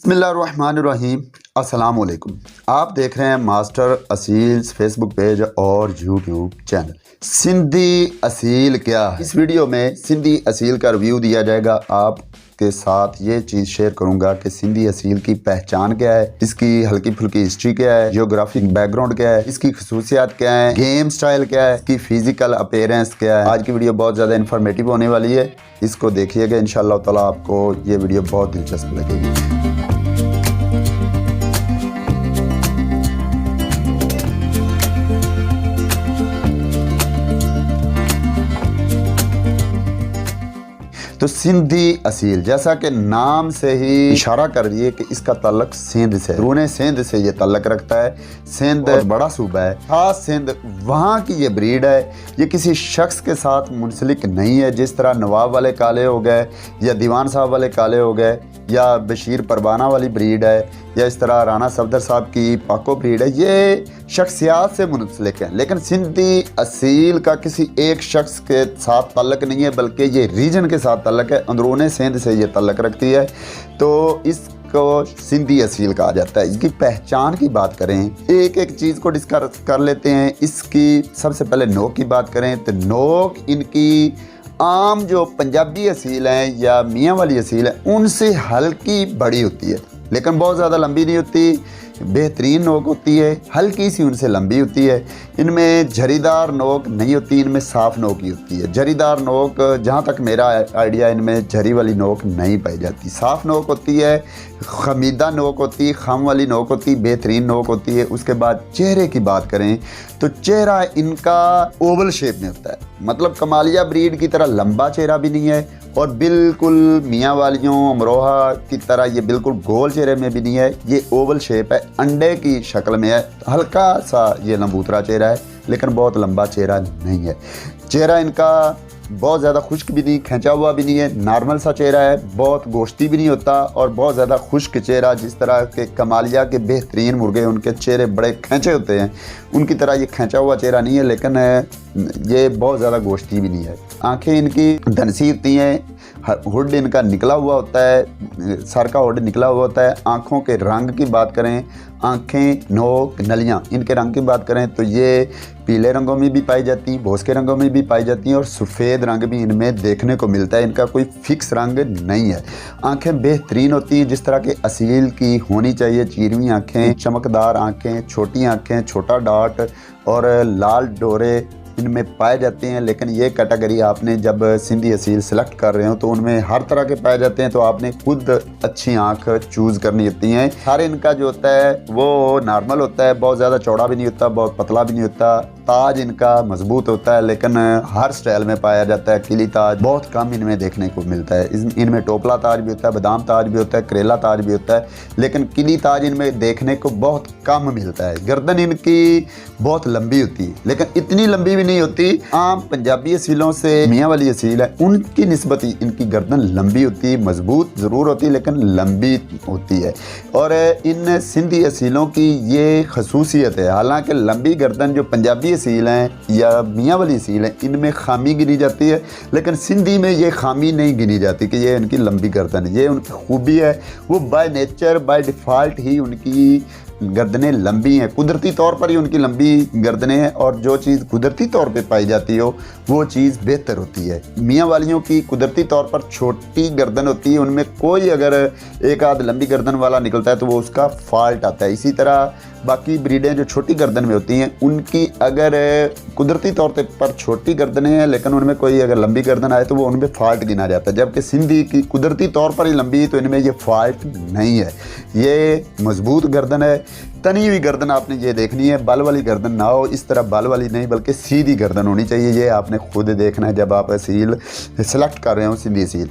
बिस्मिल्लाहिर्रहमानिर्रहीम। अस्सलाम वालेकुम। आप देख रहे हैं मास्टर असील्स फेसबुक पेज और यूट्यूब चैनल। सिंधी असील क्या है? इस वीडियो में सिंधी असील का रिव्यू दिया जाएगा। आपके साथ ये चीज़ शेयर करूंगा कि सिंधी असील की पहचान क्या है, इसकी हल्की फुल्की हिस्ट्री क्या है, जियोग्राफिक बैकग्राउंड क्या है, इसकी खसूसियात क्या है, गेम स्टाइल क्या है, इसकी फिजिकल अपीयरेंस क्या है। आज की वीडियो बहुत ज़्यादा इन्फॉर्मेटिव होने वाली है, इसको देखिएगा। इंशाअल्लाह ताला आपको ये वीडियो बहुत दिलचस्प लगेगी। तो सिंधी असील, जैसा कि नाम से ही इशारा कर रही है कि इसका ताल्लुक सिंध से, रूने सिंध से ये ताल्लुक रखता है। सिंध बड़ा सूबा है, खास सिंध, वहाँ की ये ब्रीड है। ये किसी शख्स के साथ मुंसलिक नहीं है, जिस तरह नवाब वाले काले हो गए या दीवान साहब वाले काले हो गए या बशीर परवाना वाली ब्रीड है या इस तरह राना सफदर साहब की पाको ब्रीड है। ये शख्सियात से मुंसलिक है, लेकिन सिंधी असील का किसी एक शख्स के साथ ताल्लुक नहीं है, बल्कि ये रीजन के साथ ताल्लुक है। अंदरूने सिंध से ये ताल्लुक रखती है, तो इसको सिंधी असील कहा जाता है। इसकी पहचान की बात करें, एक एक चीज़ को डिस्कस कर लेते हैं। इसकी सबसे पहले नोक की बात करें तो नोक इनकी आम जो पंजाबी असील हैं या मियाँ वाली असील है उनसे हल्की बड़ी होती है, लेकिन बहुत ज़्यादा लंबी नहीं होती। बेहतरीन नोक होती है, हल्की सी उनसे लंबी होती है। इनमें झरीदार नोक नहीं होती, इनमें साफ नोक ही होती है। झरीदार नोक, जहाँ तक मेरा आइडिया, इनमें झरी वाली नोक नहीं पाई जाती। साफ नोक होती है, खमीदा नोक होती है, खम वाली नोक होती है, बेहतरीन नोक होती है। उसके बाद चेहरे की बात करें तो चेहरा इनका ओवल शेप में होता है, मतलब कमालिया ब्रीड की तरह लंबा चेहरा भी नहीं है और बिल्कुल मियाँ वालियों अमरोहा की तरह ये बिल्कुल गोल चेहरे में भी नहीं है। ये ओवल शेप है, अंडे की शक्ल में है। हल्का सा ये लंबूतरा चेहरा है, लेकिन बहुत लंबा चेहरा नहीं है। चेहरा इनका बहुत ज़्यादा खुश्क भी नहीं, खींचा हुआ भी नहीं है, नॉर्मल सा चेहरा है। बहुत गोश्ती भी नहीं होता और बहुत ज़्यादा खुश्क चेहरा, जिस तरह के कमालिया के बेहतरीन मुर्गे उनके चेहरे बड़े खींचे होते हैं, उनकी तरह ये खींचा हुआ चेहरा नहीं है, लेकिन ये बहुत ज़्यादा गोश्ती भी नहीं है। आंखें इनकी धनसी होती हैं, हुड इनका निकला हुआ होता है, सर का हुड निकला हुआ होता है। आँखों के रंग की बात करें, आँखें, नोक, नलियाँ, इनके रंग की बात करें तो ये पीले रंगों में भी पाई जाती हैं, भोस के रंगों में भी पाई जाती हैं और सफ़ेद रंग भी इनमें देखने को मिलता है। इनका कोई फिक्स रंग नहीं है। आंखें बेहतरीन होती हैं, जिस तरह के असील की होनी चाहिए। चीरवी आंखें, चमकदार आंखें, छोटी आंखें, छोटा डाट और लाल डोरे इनमें पाए जाते हैं। लेकिन ये कैटेगरी आपने जब सिंधी असील सेलेक्ट कर रहे हो तो उनमें हर तरह के पाए जाते हैं, तो आपने खुद अच्छी आंख चूज़ करनी होती हैं। हर इनका जो होता है वो नॉर्मल होता है, बहुत ज़्यादा चौड़ा भी नहीं होता, बहुत पतला भी नहीं होता। ताज इनका मजबूत होता है, लेकिन हर स्टाइल में पाया जाता है। किली ताज बहुत कम इनमें देखने को मिलता है। इनमें टोपला ताज भी होता है, बादाम ताज भी होता है, करेला ताज भी होता है, लेकिन किली ताज इनमें देखने को बहुत कम मिलता है। गर्दन इनकी बहुत लंबी होती है, लेकिन इतनी लंबी भी नहीं होती। आम पंजाबी असीलों से मियाँ वाली असील है उनकी निस्बत इनकी गर्दन लंबी होती है, मजबूत ज़रूर होती है लेकिन लंबी होती है। और इन सिंधी असीलों की ये खसूसियत है। हालांकि लंबी गर्दन जो पंजाबी असील हैं या मियाँ वाली असील हैं इनमें खामी गिनी जाती है, लेकिन सिंधी में ये खामी नहीं गिनी जाती कि ये इनकी लंबी गर्दन है। ये उनकी खूबी है, वो बाय नेचर बाय डिफ़ॉल्ट ही उनकी गर्दनें लंबी हैं, कुदरती तौर पर ही उनकी लंबी गर्दनें हैं। और जो चीज़ कुदरती तौर पे पाई जाती हो वो चीज़ बेहतर होती है। मियाँ वालियों की कुदरती तौर पर छोटी गर्दन होती है, उनमें कोई अगर एक आध लंबी गर्दन वाला निकलता है तो वो उसका फॉल्ट आता है। इसी तरह बाकी ब्रीडें जो छोटी गर्दन में होती हैं उनकी अगर कुदरती तौर पर छोटी गर्दनें हैं लेकिन उनमें कोई अगर लंबी गर्दन आए तो वो उनमें फॉल्ट गिना जाता है। जबकि सिंधी की कुदरती तौर पर ही लंबी, तो इनमें ये फॉल्ट नहीं है। ये मजबूत गर्दन है। तनी हुई गर्दन आपने ये देखनी है, बल वाली गर्दन ना हो, इस तरह बल वाली नहीं बल्कि सीधी गर्दन होनी चाहिए। ये आपने खुद देखना है जब आप असील सेलेक्ट कर रहे हो सिंधी असील।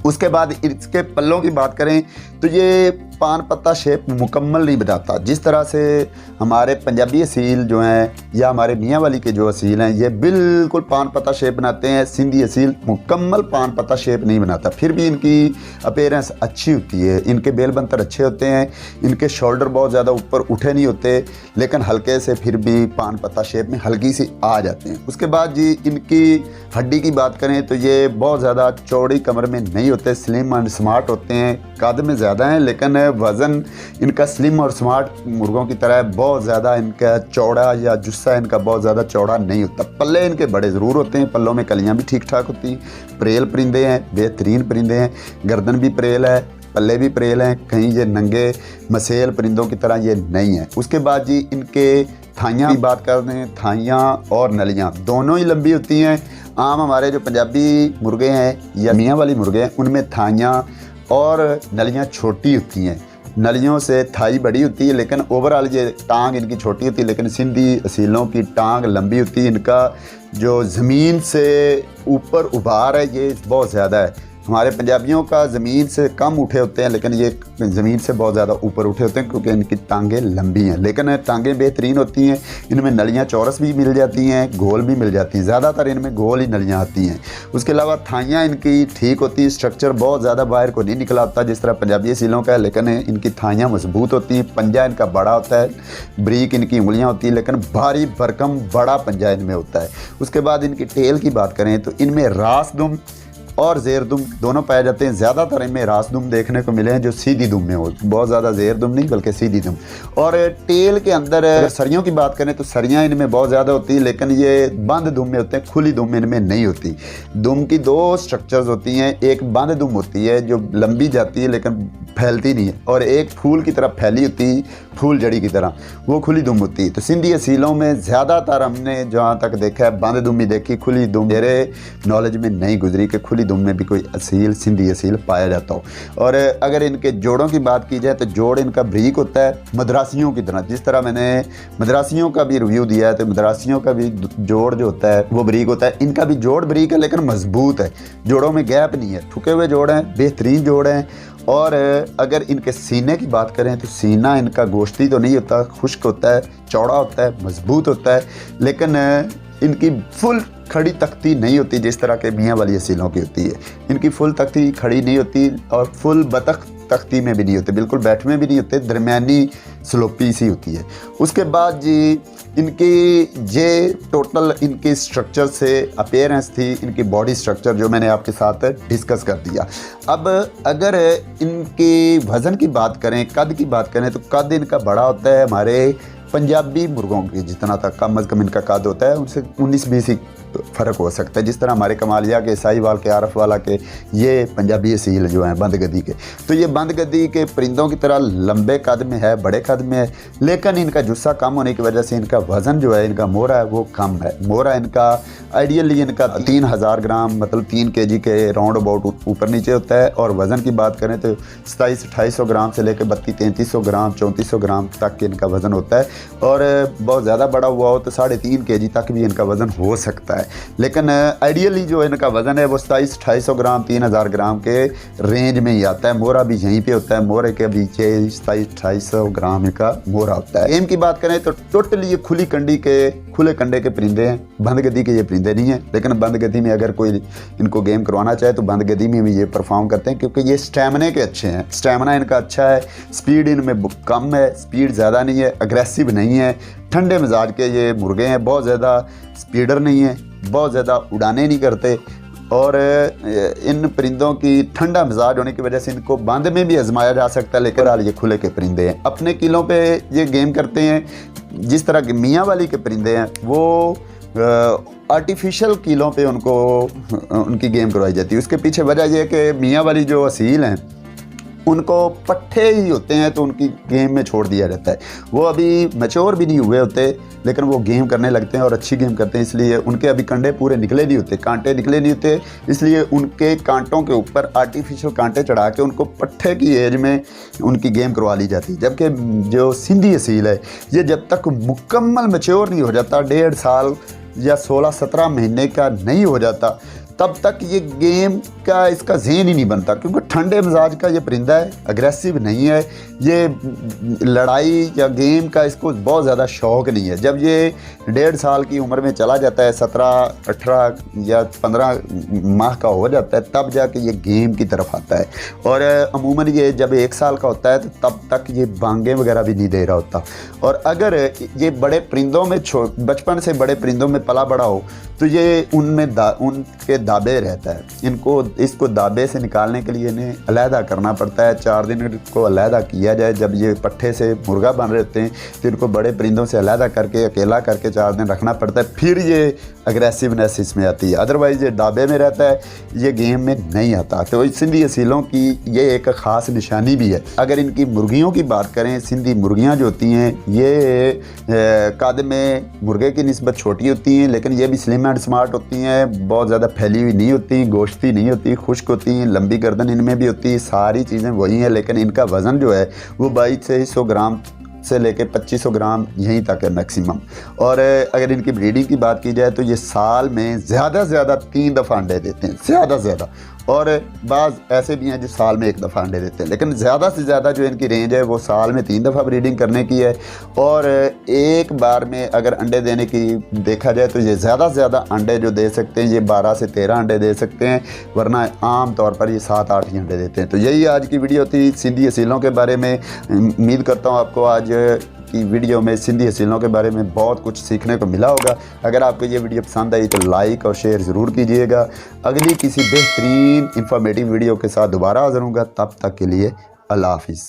उसके बाद इसके पल्लों की बात करें तो ये पान पत्ता शेप मुकम्मल नहीं बनाता। जिस तरह से हमारे पंजाबी असील जो हैं या हमारे मियाँ वाली के जो असील हैं ये बिल्कुल पान पत्ता शेप बनाते हैं, सिंधी असील मुकम्मल पान पत्ता शेप नहीं बनाता। फिर भी इनकी अपीयरेंस अच्छी होती है, इनके बेल बंतर अच्छे होते हैं, इनके शोल्डर बहुत ज़्यादा ऊपर उठे नहीं होते, लेकिन हल्के से फिर भी पान पत्ता शेप में हल्की सी आ जाते हैं। उसके बाद जी इनकी हड्डी की बात करें तो ये बहुत ज़्यादा चौड़ी कमर में नहीं होते, स्लिम एंड स्मार्ट होते हैं। कद में ज़्यादा हैं, लेकिन वज़न इनका स्लिम और स्मार्ट मुर्गों की तरह बहुत ज़्यादा इनका चौड़ा या जुस्सा इनका बहुत ज़्यादा चौड़ा नहीं होता। पल्ले इनके बड़े ज़रूर होते हैं, पल्लों में कलियाँ भी ठीक ठाक होती हैं। प्रेल परिंदे हैं, बेहतरीन परिंदे हैं, गर्दन भी प्रेल है, पल्ले भी प्रेल हैं, कहीं ये नंगे मसेल परिंदों की तरह ये नहीं है। उसके बाद जी इनके थाइयाँ की बात करते हैं, थाइयाँ और नलियाँ दोनों ही लंबी होती हैं। आम हमारे जो पंजाबी मुर्गे हैं या मियाँ वाली मुर्गे हैं उनमें थाइयाँ और नलियाँ छोटी होती हैं, नलियों से थाई बड़ी होती है, लेकिन ओवरऑल ये टांग इनकी छोटी होती है। लेकिन सिंधी असीलों की टांग लंबी होती है। इनका जो ज़मीन से ऊपर उभार है ये बहुत ज़्यादा है। हमारे पंजाबियों का ज़मीन से कम उठे होते हैं, लेकिन ये ज़मीन से बहुत ज़्यादा ऊपर उठे होते हैं क्योंकि इनकी टांगें लंबी हैं। लेकिन टांगें बेहतरीन होती हैं। इनमें नलियाँ चौरस भी मिल जाती हैं, गोल भी मिल जाती हैं, ज़्यादातर इनमें गोल ही नलियाँ आती हैं। उसके अलावा थाइयाँ इनकी ठीक होती हैं, स्ट्रक्चर बहुत ज़्यादा बाहर को नहीं निकला होता जिस तरह पंजाबी असीलों का है, लेकिन इनकी थाइयाँ मजबूत होती हैं। पंजा इनका बड़ा होता है, ब्रीक इनकी उंगलियाँ होती हैं, लेकिन भारी भरकम बड़ा पंजा इनमें होता है। उसके बाद इनकी टेल की बात करें तो इनमें रासदुम और ज़ेर दुम दोनों पाए जाते हैं। ज़्यादातर इनमें रास दुम देखने को मिले हैं जो सीधी दुम में हो, बहुत ज़्यादा ज़ेर दुम नहीं बल्कि सीधी दुम। और टेल के अंदर अगर सरियों की बात करें तो सरियाँ इनमें बहुत ज़्यादा होती हैं, लेकिन ये बंद दुम में होते हैं, खुली दुम इनमें नहीं होती। दुम की दो स्ट्रक्चर्स होती हैं, एक बंद दुम होती है जो लंबी जाती है लेकिन फैलती नहीं है, और एक फूल की तरह फैली होती, फूल जड़ी की तरह, वो खुली दुम होती है। तो सिंधी असीलों में ज़्यादातर हमने जहाँ तक देखा है बंद दुम ही देखी, खुली दुम मेरे नॉलेज में नहीं गुजरी कि खुली दुम में भी कोई असील सिंधी असील पाया जाता हो। और अगर इनके जोड़ों की बात की जाए तो जोड़ इनका ब्रीक होता है मद्रासियों की तरह। जिस तरह मैंने मद्रासियों का भी रिव्यू दिया है तो मद्रासियों का भी जोड़ जो होता है वो ब्रीक होता है। इनका भी जोड़ ब्रीक है लेकिन मजबूत है, जोड़ों में गैप नहीं है, ठुके हुए जोड़ हैं, बेहतरीन जोड़ हैं। और अगर इनके सीने की बात करें तो सीना इनका गोश्ती तो नहीं होता, खुश्क होता है, चौड़ा होता है, मजबूत होता है, लेकिन इनकी फुल खड़ी तख्ती नहीं होती जिस तरह के मियाँ वाली असीलों की होती है। इनकी फुल तख्ती खड़ी नहीं होती और फुल बतख तख्ती में भी नहीं होते, बिल्कुल बैठ में भी नहीं होते, दरमियानी स्लोपी सी होती है। उसके बाद जी इनकी ये टोटल इनकी स्ट्रक्चर से अपीयरेंस थी, इनकी बॉडी स्ट्रक्चर जो मैंने आपके साथ डिस्कस कर दिया। अब अगर इनके वज़न की बात करें, कद की बात करें तो कद इनका बड़ा होता है हमारे पंजाबी मुर्गों की जितना तक कम अज़ कम इनका कद होता है, उनसे 19-20 ही फ़र्क हो सकता है। जिस तरह हमारे कमालिया के, साहिवाल के, आरफ वाला के, ये पंजाबी असील जो हैं बंदगदी के, तो ये बंदगदी के परिंदों की तरह लंबे कद में है, बड़े कद में है, लेकिन इनका जुस्सा कम होने की वजह से इनका वज़न जो है, इनका मोहरा है वो कम है। मोहरा इनका आइडियली इनका 3000 ग्राम मतलब 3 kg के राउंड अबाउट ऊपर नीचे होता है। और वज़न की बात करें तो 2700-2800 ग्राम से लेकर 3200-3300 ग्राम 3400 ग्राम तक इनका वज़न होता है। और बहुत ज़्यादा बड़ा हुआ हो तो 3.5 kg तक भी इनका वज़न हो सकता है, लेकिन आइडियली जो इनका वज़न है वो 2700-2800 ग्राम 3000 ग्राम के रेंज में ही आता है। मोहरा भी यहीं पे होता है, मोहरे के पीछे 2700-2800 ग्राम इनका मोहरा होता है। गेम की बात करें तो टोटली ये खुली कंडी के, खुले कंडे के परिंदे हैं, बंदगदी के ये परिंदे नहीं हैं। लेकिन बंदगदी में अगर कोई इनको गेम करवाना चाहे तो बंदगदी में भी ये परफॉर्म करते हैं क्योंकि ये स्टैमिना के अच्छे हैं, स्टैमिना इनका अच्छा है, स्पीड इनमें कम है, स्पीड ज़्यादा नहीं है, अग्रेसिव नहीं है, ठंडे मिजाज के ये मुर्गे हैं, बहुत ज़्यादा स्पीडर नहीं है, बहुत ज़्यादा उड़ाने नहीं करते। और इन परिंदों की ठंडा मिजाज होने की वजह से इनको बंद में भी आजमाया जा सकता है, लेकिन हाल ये खुले के परिंदे हैं, अपने किलों पे ये गेम करते हैं। जिस तरह के मियाँ वाली के परिंदे हैं वो आर्टिफिशियल कीलों पे उनको उनकी गेम करवाई जाती है। उसके पीछे वजह यह है कि मियाँ वाली जो असील हैं उनको पट्ठे ही होते हैं तो उनकी गेम में छोड़ दिया जाता है। वो अभी मैच्योर भी नहीं हुए होते लेकिन वो गेम करने लगते हैं और अच्छी गेम करते हैं, इसलिए उनके अभी कंडे पूरे निकले नहीं होते, कांटे निकले नहीं होते, इसलिए उनके कांटों के ऊपर आर्टिफिशियल कांटे चढ़ा के उनको पट्ठे की एज में उनकी गेम करवा ली जाती है। जबकि जो सिंधी असील है ये जब तक मुकम्मल मैच्योर नहीं हो जाता, 1.5 साल या 16-17 महीने का नहीं हो जाता, तब तक ये गेम का इसका ज़हन ही नहीं बनता क्योंकि ठंडे मिजाज का ये परिंदा है, अग्रेसिव नहीं है, ये लड़ाई या गेम का इसको बहुत ज़्यादा शौक़ नहीं है। जब ये 1.5 साल की उम्र में चला जाता है, 17-18 या 15 माह का हो जाता है, तब जाके ये गेम की तरफ आता है। और अमूमन ये जब 1 साल का होता है तो तब तक ये बांगे वगैरह भी नहीं दे रहा होता। और अगर ये बड़े परिंदों में बचपन से बड़े परिंदों में पला बड़ा हो तो ये उनके दाबे रहता है। इसको दाबे से निकालने के लिए इन्हें अलहदा करना पड़ता है। 4 दिन को अलहदा किया जाए। जब ये पट्ठे से मुर्गा बन रहे होते हैं तो इनको बड़े परिंदों से अलहदा करके अकेला करके 4 दिन रखना पड़ता है, फिर ये अग्रेसिवनेस इसमें आती है। अदरवाइज़ ये दाबे में रहता है, ये गेम में नहीं आता। तो सिंधी असीलों की ये एक ख़ास निशानी भी है। अगर इनकी मुर्गियों की बात करें, सिंधी मुर्गियाँ जो होती हैं ये कद में मुर्गे की निस्बत छोटी होती हैं, लेकिन ये भी स्लिम एंड स्मार्ट होती हैं। बहुत ज़्यादा फैली हुई नहीं होती, गोश्ती नहीं होती, खुश्क होती हैं, लंबी गर्दन इनमें भी होती है, सारी चीज़ें वही हैं। लेकिन इनका वज़न जो है वो 22 से 100 ग्राम से लेके 2500 ग्राम यहीं तक है मैक्सिमम। और अगर इनकी ब्रीडिंग की बात की जाए तो ये साल में ज़्यादा से ज़्यादा 3 दफ़ा अंडे देते हैं, ज़्यादा से ज़्यादा। और बाज़ ऐसे भी हैं जो साल में 1 दफ़ा अंडे देते हैं, लेकिन ज़्यादा से ज़्यादा जो इनकी रेंज है वो साल में 3 दफ़ा ब्रीडिंग करने की है। और एक बार में अगर अंडे देने की देखा जाए तो ये ज़्यादा से ज़्यादा अंडे जो दे सकते हैं ये 12 से 13 अंडे दे सकते हैं, वरना आम तौर पर ये 7-8 ही अंडे देते हैं। तो यही आज की वीडियो थी सिंधी असीलों के बारे में। उम्मीद करता हूँ आपको आज की वीडियो में सिंधी असीलों के बारे में बहुत कुछ सीखने को मिला होगा। अगर आपको ये वीडियो पसंद आई तो लाइक और शेयर ज़रूर कीजिएगा। अगली किसी बेहतरीन इंफॉर्मेटिव वीडियो के साथ दोबारा हाज़िर होऊंगा। तब तक के लिए अल्लाह हाफिज़।